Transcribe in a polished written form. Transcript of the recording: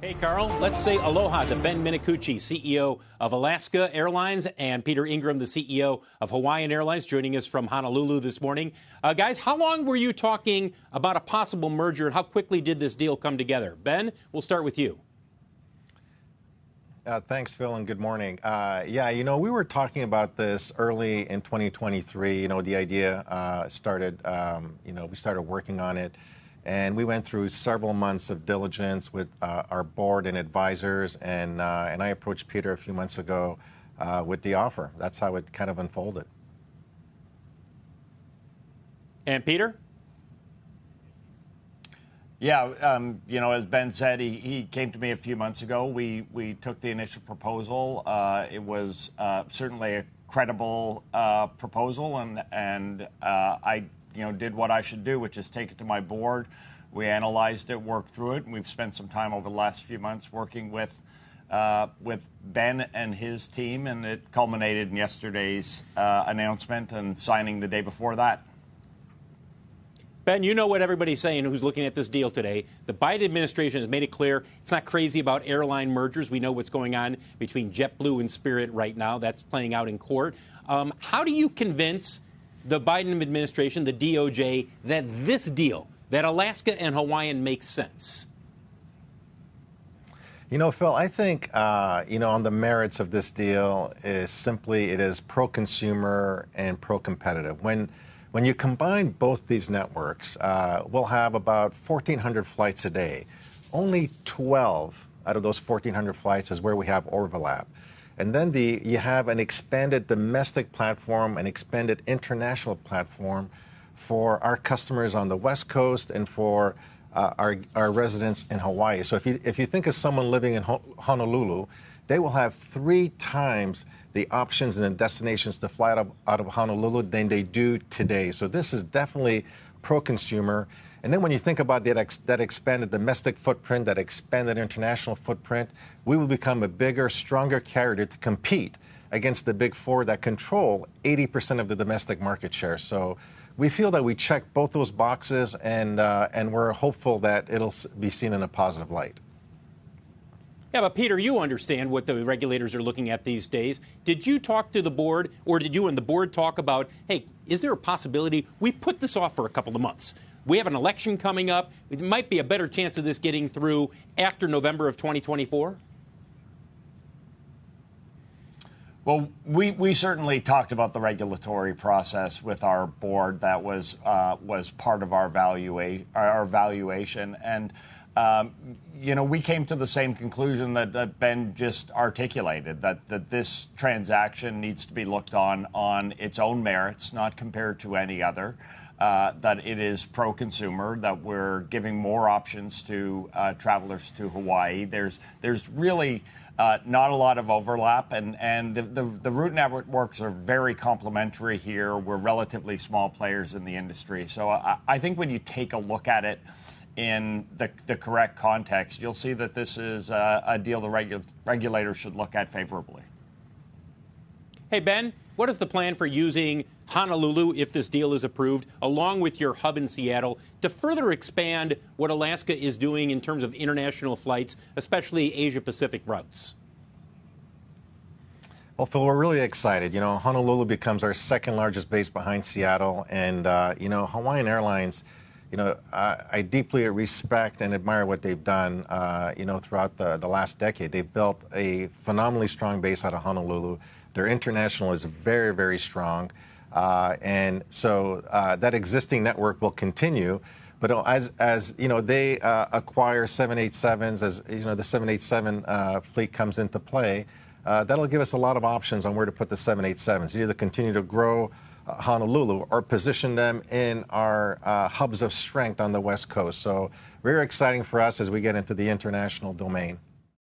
Hey, Carl, let's say aloha to Ben Minicucci, CEO of Alaska Airlines, and Peter Ingram, the CEO of Hawaiian Airlines, joining us from Honolulu this morning. Guys, how long were you talking about a possible merger, and how quickly did this deal come together? Ben, we'll start with you. Thanks, Phil, and good morning. We were talking about this early in 2023. The idea started, we started working on it. And we went through several months of diligence with our board and advisors, and I approached Peter a few months ago with the offer. That's how it kind of unfolded. And Peter? Yeah, as Ben said, he came to me a few months ago. We took the initial proposal. It was certainly a credible proposal, and I did what I should do, which is take it to my board. We analyzed it, worked through it, and we've spent some time over the last few months working with Ben and his team, and it culminated in yesterday's announcement and signing the day before that. Ben, you know what everybody's saying who's looking at this deal today. The Biden administration has made it clear it's not crazy about airline mergers. We know what's going on between JetBlue and Spirit right now. That's playing out in court. How do you convince the Biden administration, the DOJ, that this deal, that Alaska and Hawaiian makes sense? Phil, I think, on the merits of this deal is simply it is pro-consumer and pro-competitive. When you combine both these networks, we'll have about 1,400 flights a day. Only 12 out of those 1,400 flights is where we have overlap. And then you have an expanded domestic platform, an expanded international platform for our customers on the West Coast and for our residents in Hawaii. So if you think of someone living in Honolulu, they will have 3 times the options and the destinations to fly out of Honolulu than they do today. So this is definitely pro-consumer. And then when you think about that expanded domestic footprint, that expanded international footprint, we will become a bigger, stronger carrier to compete against the big four that control 80% of the domestic market share. So we feel that we check both those boxes, and we're hopeful that it'll be seen in a positive light. Yeah, but Peter, you understand what the regulators are looking at these days. Did you talk to the board, or did you and the board talk about, hey, is there a possibility we put this off for a couple of months? We have an election coming up. It might be a better chance of this getting through after November of 2024. Well, we certainly talked about the regulatory process with our board. That was part of our valuation. And, we came to the same conclusion that Ben just articulated, that this transaction needs to be looked on its own merits, not compared to any other. That it is pro-consumer, that we're giving more options to travelers to Hawaii. There's really not a lot of overlap, and the route networks are very complementary here. We're relatively small players in the industry. So I think when you take a look at it in the correct context, you'll see that this is a deal the regulators should look at favorably. Hey, Ben, what is the plan for using Honolulu, if this deal is approved, along with your hub in Seattle, to further expand what Alaska is doing in terms of international flights, especially Asia-Pacific routes? Well, Phil, we're really excited. Honolulu becomes our second largest base behind Seattle. And, Hawaiian Airlines, I deeply respect and admire what they've done, throughout the last decade. They've built a phenomenally strong base out of Honolulu. Their international is very, very strong. And so that existing network will continue. But as they acquire 787s, as the 787 fleet comes into play, that'll give us a lot of options on where to put the 787s. Either continue to grow Honolulu or position them in our hubs of strength on the West Coast. So very exciting for us as we get into the international domain.